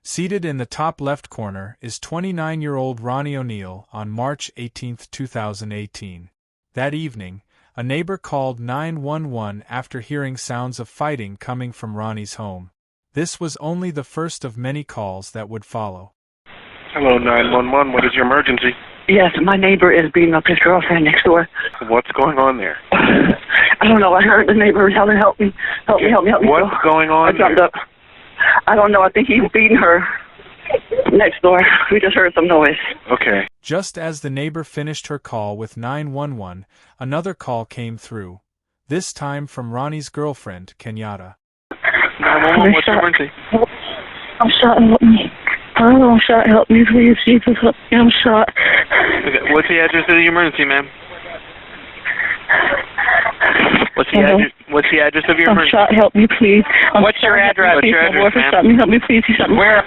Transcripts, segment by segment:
Seated in the top left corner is 29-year-old Ronnie Oneal on March 18, 2018. That evening, a neighbor called 911 after hearing sounds of fighting coming from Ronnie's home. This was only the first of many calls that would follow. Hello, 911. What is your emergency? Yes, my neighbor is beating up his girlfriend next door. What's going on there? I don't know. I heard the neighbor yelling, help me, help me, help me, help me. What's going on I jumped there? up. I don't know. I think he's beating her next door. We just heard some noise. Okay. Just as the neighbor finished her call with 911, another call came through, this time from Ronnie's girlfriend, Kenyatta. 911, what's your emergency? I'm shot, help me. I'm shot, help me, please. Jesus, help me, I'm shot. Okay. What's the address of the emergency, ma'am? What's the address of your I'm emergency? shot, help me, please. What's your address? What's your address, ma'am? Shot me, help me, please. He shot me. Where?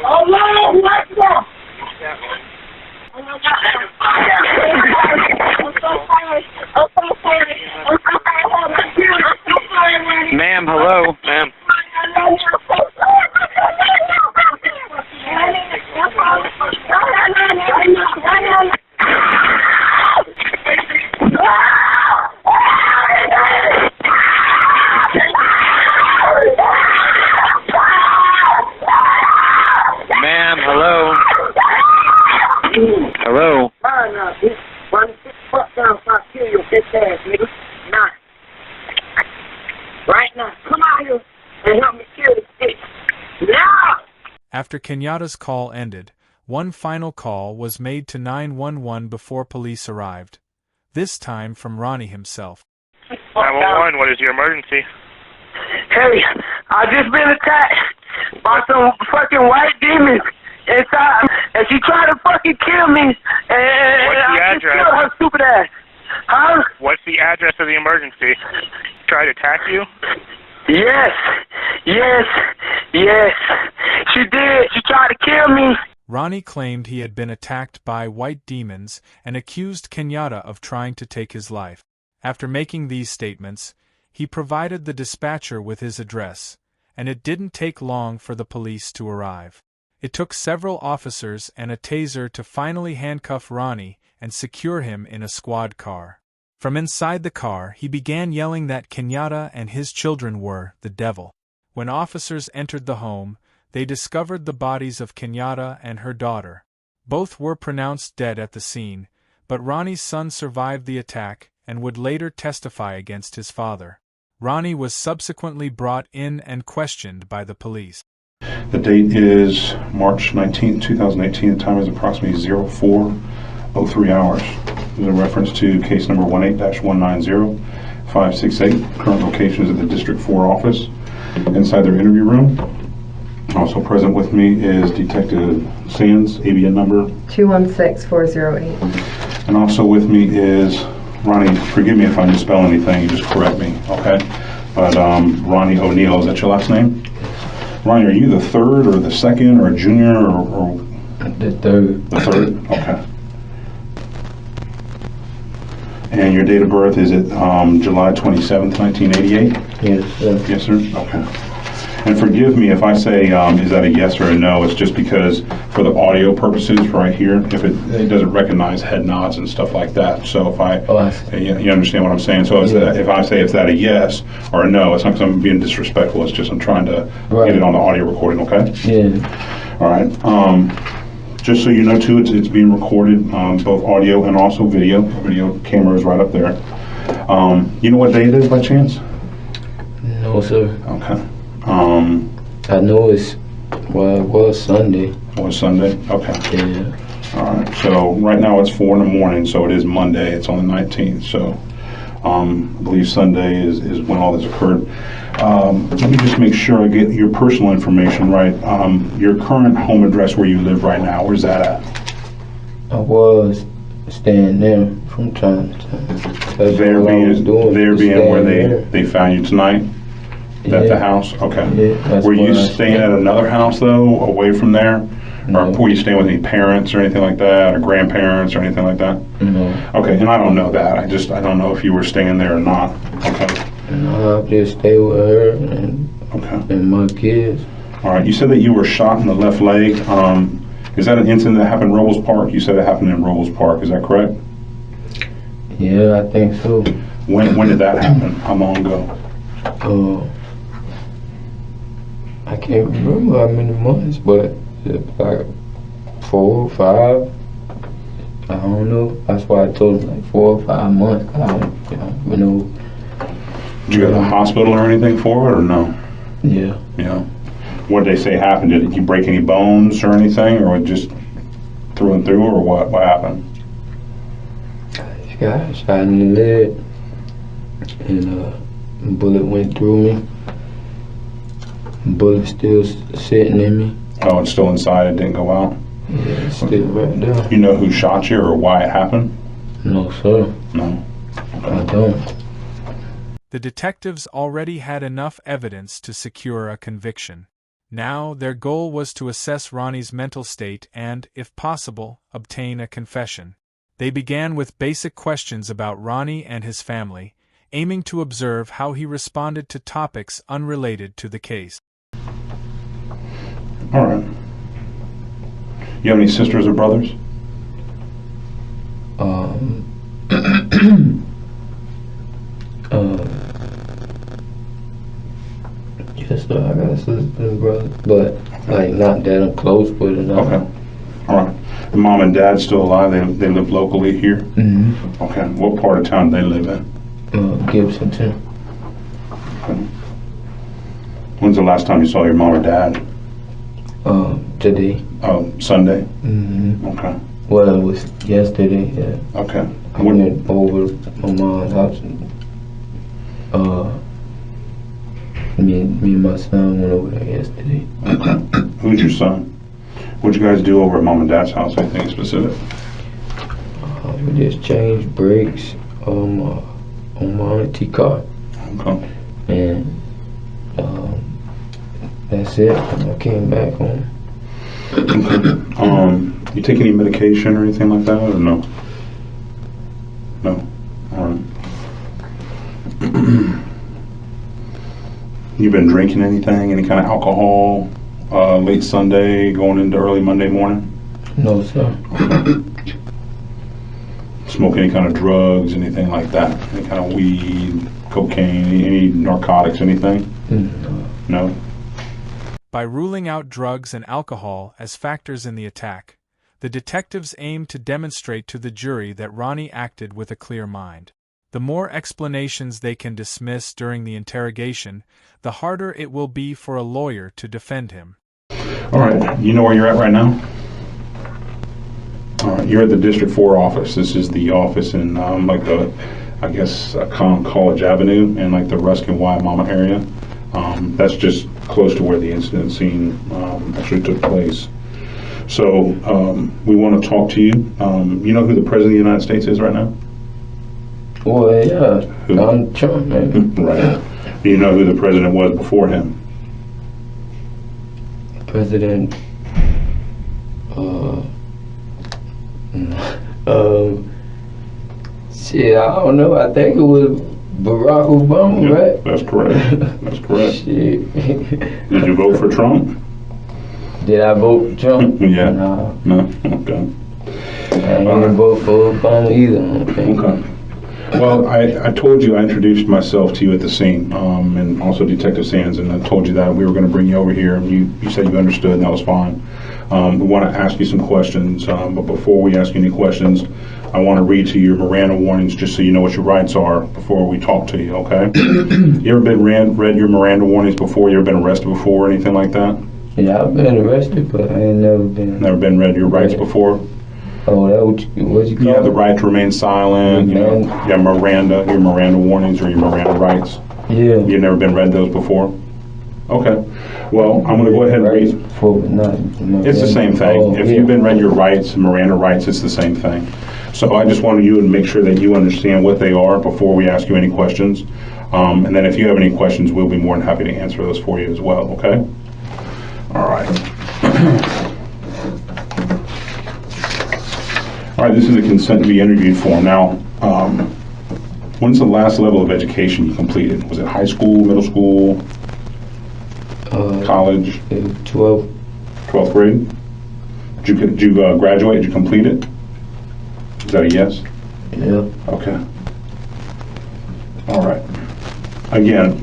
Hello, what's up? Ma'am, hello? Ma'am. Ma'am, hello? Hello? Right now, come out here and help me kill this bitch. Now! After Kenyatta's call ended, one final call was made to 911 before police arrived. This time from Ronnie himself. 911, what is your emergency? Hey, I just been attacked by some fucking white demons inside, and she tried to fucking kill me, and What's the I just address? killed her stupid ass. Huh? What's the address of the emergency? Try to attack you? Yes, yes, yes. She did. She tried to kill me. Ronnie claimed he had been attacked by white demons and accused Kenyatta of trying to take his life. After making these statements, he provided the dispatcher with his address, and it didn't take long for the police to arrive. It took several officers and a taser to finally handcuff Ronnie and secure him in a squad car. From inside the car, he began yelling that Kenyatta and his children were the devil. When officers entered the home, they discovered the bodies of Kenyatta and her daughter. Both were pronounced dead at the scene, but Ronnie's son survived the attack and would later testify against his father. Ronnie was subsequently brought in and questioned by the police. The date is March 19, 2018. The time is approximately 04:03 hours. There's a reference to case number 18-190568. Current location is at the District 4 office inside their interview room. Also present with me is Detective Sands, ABN number 216408. And also with me is Ronnie. Forgive me if I misspell anything, you just correct me, okay? But Ronnie Oneal, is that your last name? Ronnie, are you the third or the second or a junior or The third. the third? Okay. And your date of birth is it July 27th, 1988? Yes, sir. Yes, sir? Okay. And forgive me if I say, is that a yes or a no? It's just because for the audio purposes right here, if it doesn't recognize head nods and stuff like that. So if I see. you understand what I'm saying? So it's if I say it's that a yes or a no, it's not because I'm being disrespectful. It's just I'm trying to get it on the audio recording, okay? Yeah. All right. Just so you know, too, it's being recorded, both audio and also video. Video camera is right up there. You know what day it is by chance? No, sir. Okay. I know it was Sunday. It was Sunday? Okay. Yeah. All right. So right now it's 4 in the morning, so it is Monday. It's on the 19th. So I believe Sunday is when all this occurred. Let me just make sure I get your personal information right. Your current home address where you live right now, where's that at? I was staying there from time to time. That's There all I was doing, being just where staying there. they found you tonight? At the Yeah. house? Okay. Yeah, that's Were you where I staying stayed. at another house, though, away from there? No. Or were you staying with any parents or anything like that, or grandparents or anything like that? No. Okay, and I don't know that. I don't know if you were staying there or not. Okay. No, I just stay with her Okay. and my kids. All right. You said that you were shot in the left leg. Is that an incident that happened in Robles Park? You said it happened in Robles Park. Is that correct? Yeah, I think so. When did that happen? How long ago? I can't remember how many months, but it's like 4 or 5. I don't know. That's why I told him like 4 or 5 months. I don't, you know. Did you go to the hospital or anything for it, or no? Yeah. Yeah. What did they say happened? Did you break any bones or anything, or just through and through, or what? What happened? I got shot in the leg, and a bullet went through me. Bullet still sitting in me. Oh, it's still inside. It didn't go out. Yeah, it's still right there. You know who shot you or why it happened? No, sir. No. I don't. The detectives already had enough evidence to secure a conviction. Now, their goal was to assess Ronnie's mental state and, if possible, obtain a confession. They began with basic questions about Ronnie and his family, aiming to observe how he responded to topics unrelated to the case. All right. You have any sisters or brothers? Yes, sir. I got a sister and brother, but like not that I'm close with or nothing. Okay. All right. The mom and dad still alive? They live locally here? Mm-hmm. Okay. What part of town do they live in? Gibson too. Okay. When's the last time you saw your mom or dad? Today. Oh, Sunday? Mm-hmm. Okay. Well, it was yesterday. Yeah. Okay. I went over my mom's house. And, me and my son went over there yesterday. Okay. Who's your son? What'd you guys do over at mom and dad's house? Anything specific? We just changed brakes on my auntie car. Okay. And that's it. And I came back home. You take any medication or anything like that, or no? No. All right. You been drinking anything, any kind of alcohol, late Sunday, going into early Monday morning? No, sir. Smoke any kind of drugs, anything like that? Any kind of weed, cocaine, any narcotics, anything? No? By ruling out drugs and alcohol as factors in the attack, the detectives aimed to demonstrate to the jury that Ronnie acted with a clear mind. The more explanations they can dismiss during the interrogation, the harder it will be for a lawyer to defend him. All right, you know where you're at right now? All right, you're at the District 4 office. This is the office in College Avenue and like the Ruskin Waiamama area. That's just close to where the incident scene actually took place. So we want to talk to you. You know who the President of the United States is right now? Well, yeah, Donald Trump, man. Right. Do you know who the president was before him? President, shit, I don't know. I think it was Barack Obama, Yeah, right? that's correct. That's correct. Shit. Did you vote for Trump? Did I vote for Trump? Yeah. No. No? Okay. I didn't vote for Obama either, I don't think. Okay. Well, I told you, I introduced myself to you at the scene, and also Detective Sands, and I told you that we were going to bring you over here. You said you understood, and that was fine. We want to ask you some questions, but before we ask you any questions, I want to read to you your Miranda warnings just so you know what your rights are before we talk to you, okay? You ever been read your Miranda warnings before? You ever been arrested before or anything like that? Yeah, I've been arrested, but I ain't never been. Never been read your rights before? Oh, that what you call You have the it? right to remain silent, you know, your Miranda warnings or your Miranda rights. Yeah. You've never been read those before? Okay. Well, I'm going to go ahead and read. It's the same thing. Oh, if you've been read your rights, Miranda rights, it's the same thing. So I just wanted you to make sure that you understand what they are before we ask you any questions. And then if you have any questions, we'll be more than happy to answer those for you as well, okay? All right. All right, this is a consent to be interviewed form. Now, when's the last level of education you completed? Was it high school, middle school? College? 12th. 12th grade? Did you graduate? Did you complete it? Is that a yes? Yeah. Okay. All right. Again,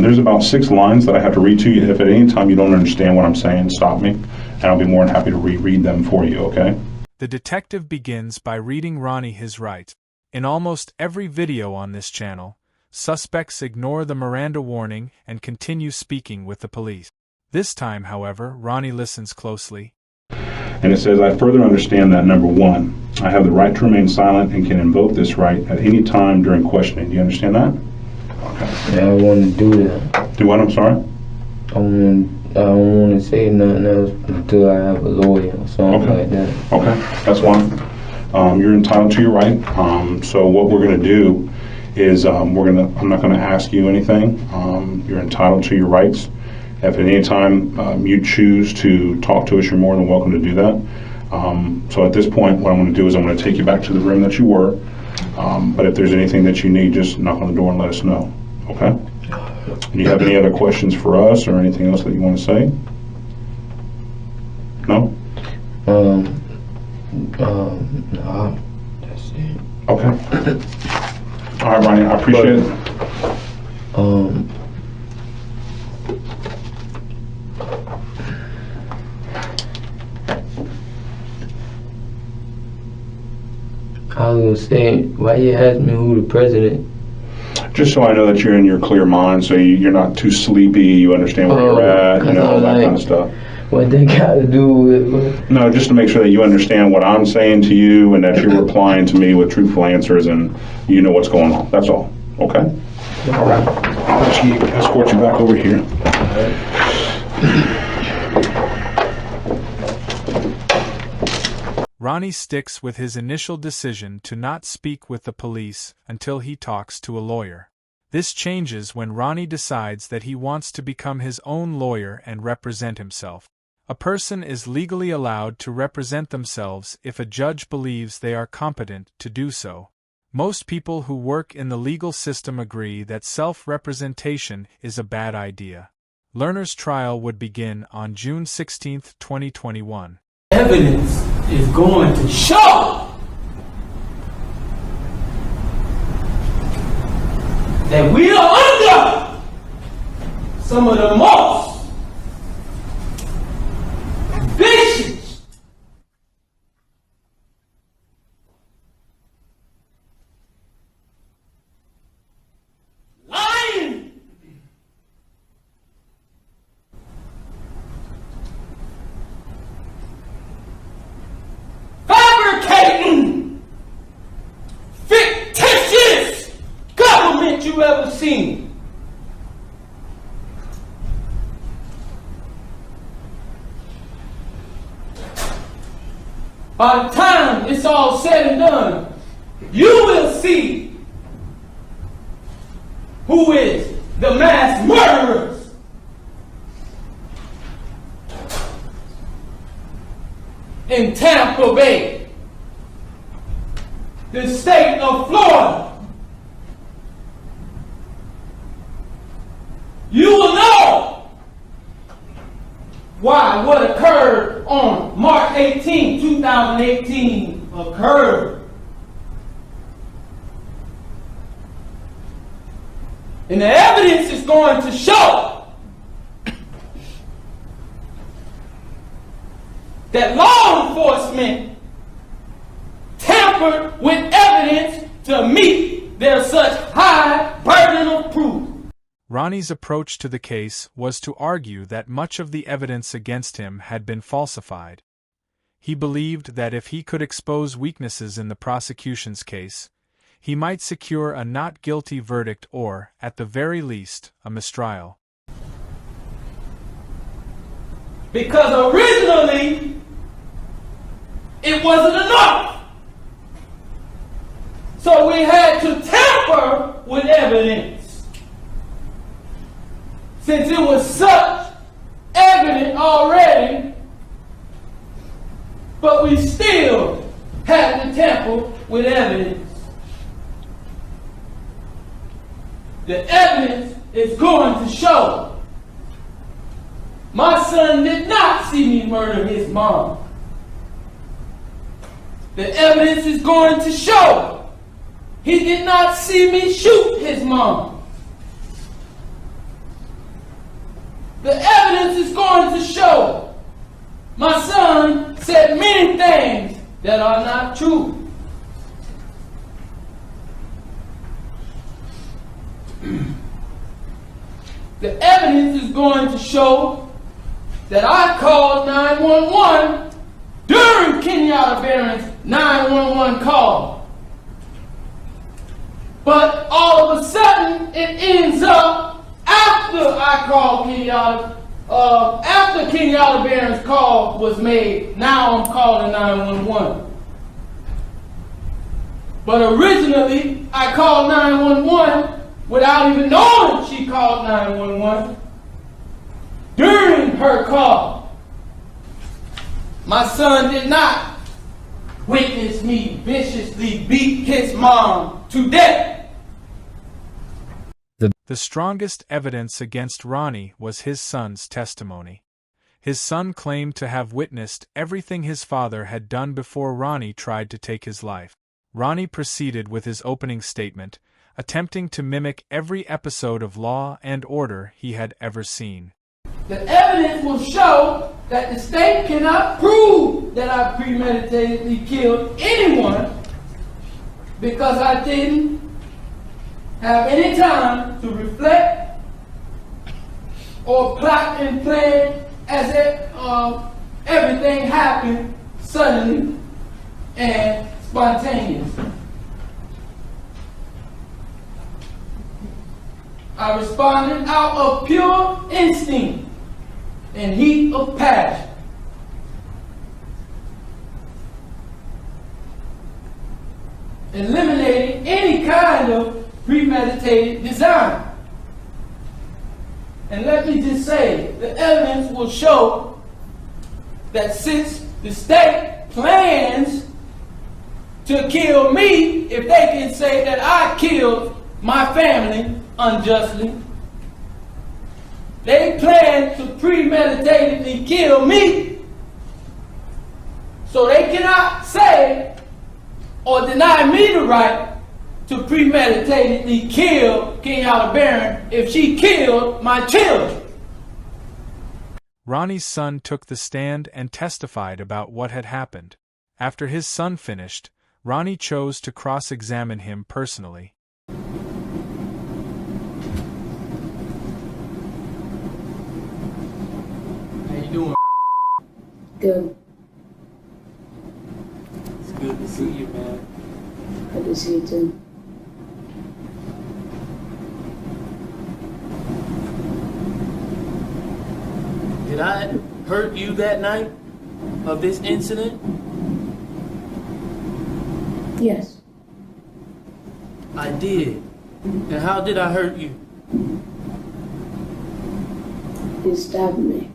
there's about 6 lines that I have to read to you. If at any time you don't understand what I'm saying, stop me, and I'll be more than happy to reread them for you, okay? The detective begins by reading Ronnie his rights. In almost every video on this channel, suspects ignore the Miranda warning and continue speaking with the police. This time, however, Ronnie listens closely. And it says, I further understand that, number 1, I have the right to remain silent and can invoke this right at any time during questioning. Do you understand that? Okay. Yeah, I want to do that. Do what? I'm sorry? I don't want to say nothing else until I have a lawyer or something like that. Okay, that's fine. You're entitled to your right. So what we're going to do is I'm not going to ask you anything. You're entitled to your rights. If at any time you choose to talk to us, you're more than welcome to do that. So at this point, what I'm going to do is I'm going to take you back to the room that you were. But if there's anything that you need, just knock on the door and let us know. Okay? Do you have any other questions for us or anything else that you want to say? No? No, that's it. Okay. All right, Ronnie, I appreciate it. I was gonna say, why you ask me who the president? Just so I know that you're in your clear mind, so you're not too sleepy, you understand where you're at, you know, that kind of stuff. What they got to do with? No, just to make sure that you understand what I'm saying to you and that you're replying to me with truthful answers and you know what's going on. That's all. Okay? All right. I'll escort you back over here. Ronnie sticks with his initial decision to not speak with the police until he talks to a lawyer. This changes when Ronnie decides that he wants to become his own lawyer and represent himself. A person is legally allowed to represent themselves if a judge believes they are competent to do so. Most people who work in the legal system agree that self-representation is a bad idea. Lerner's trial would begin on June 16, 2021. Evidence is going to show that we are under some of the most vicious, lying, fabricating, fictitious government you ever seen. By the time it's all said and done, you will see who is the mass murderers. In Tampa Bay, the state of Florida. You will know why what occurred on March 18, 2018 occurred. And the evidence is going to show that law enforcement tampered with evidence to meet their such high burden of proof. Ronnie's approach to the case was to argue that much of the evidence against him had been falsified. He believed that if he could expose weaknesses in the prosecution's case, he might secure a not guilty verdict or, at the very least, a mistrial. Because originally, it wasn't enough. So we had to tamper with evidence. Since it was such evident already, but we still had to tamper with evidence. The evidence is going to show My son did not see me murder his mom. The evidence is going to show he did not see me shoot his mom. The evidence is going to show my son said many things that are not true. The evidence is going to show that I called 911 during Kenyatta Barron's 911 call. But all of a sudden, it ends up after I called Kenyatta, after Kenyatta Barron's call was made. Now I'm calling 911. But originally, I called 911 without even knowing she called 911. During her call, my son did not witness me viciously beat his mom to death. The strongest evidence against Ronnie was his son's testimony. His son claimed to have witnessed everything his father had done before Ronnie tried to take his life. Ronnie proceeded with his opening statement, attempting to mimic every episode of Law and Order he had ever seen. The evidence will show that the state cannot prove that I premeditatedly killed anyone because I didn't have any time to reflect or plot and plan, as if everything happened suddenly and spontaneously. I responded out of pure instinct and heat of passion. Eliminating any kind of premeditated design. And let me just say, the evidence will show that since the state plans to kill me, if they can say that I killed my family unjustly, they plan to premeditatedly kill me. So they cannot say or deny me the right to premeditatedly kill Kenyatta Barron if she killed my children. Ronnie's son took the stand and testified about what had happened. After his son finished, Ronnie chose to cross-examine him personally. How you doing? Good. It's good to see you, man. Good to see you too. Did I hurt you that night of this incident? Yes. I did. And how did I hurt you? You stabbed me.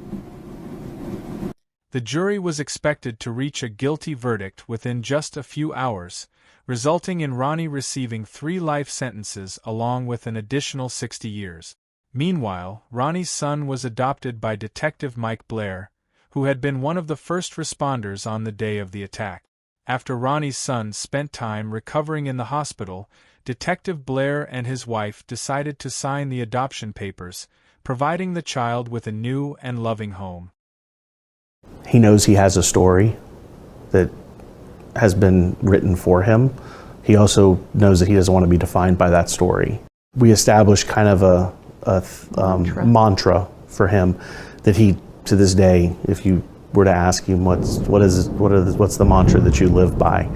The jury was expected to reach a guilty verdict within just a few hours, resulting in Ronnie receiving 3 life sentences along with an additional 60 years. Meanwhile, Ronnie's son was adopted by Detective Mike Blair, who had been one of the first responders on the day of the attack. After Ronnie's son spent time recovering in the hospital, Detective Blair and his wife decided to sign the adoption papers, providing the child with a new and loving home. He knows he has a story that has been written for him. He also knows that he doesn't want to be defined by that story. We established kind of a mantra for him that he, to this day, if you were to ask him what's the mantra that you live by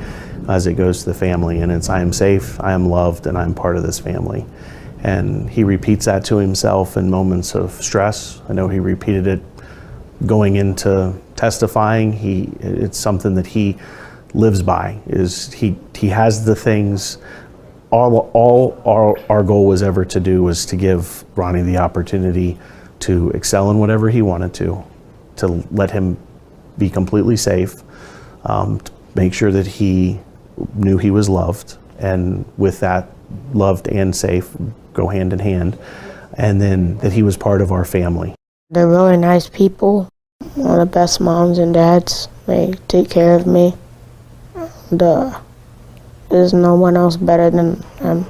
as it goes to the family, and it's I am safe, I am loved, and I'm part of this family. And he repeats that to himself in moments of stress. I know he repeated it going into testifying. It's something that he lives by. Is he has the things. All our goal was ever to do was to give Ronnie the opportunity to excel in whatever he wanted to let him be completely safe, to make sure that he knew he was loved, and with that, loved and safe go hand in hand, and then that he was part of our family. They're really nice people. One of the best moms and dads. They take care of me. And, there's no one else better than them.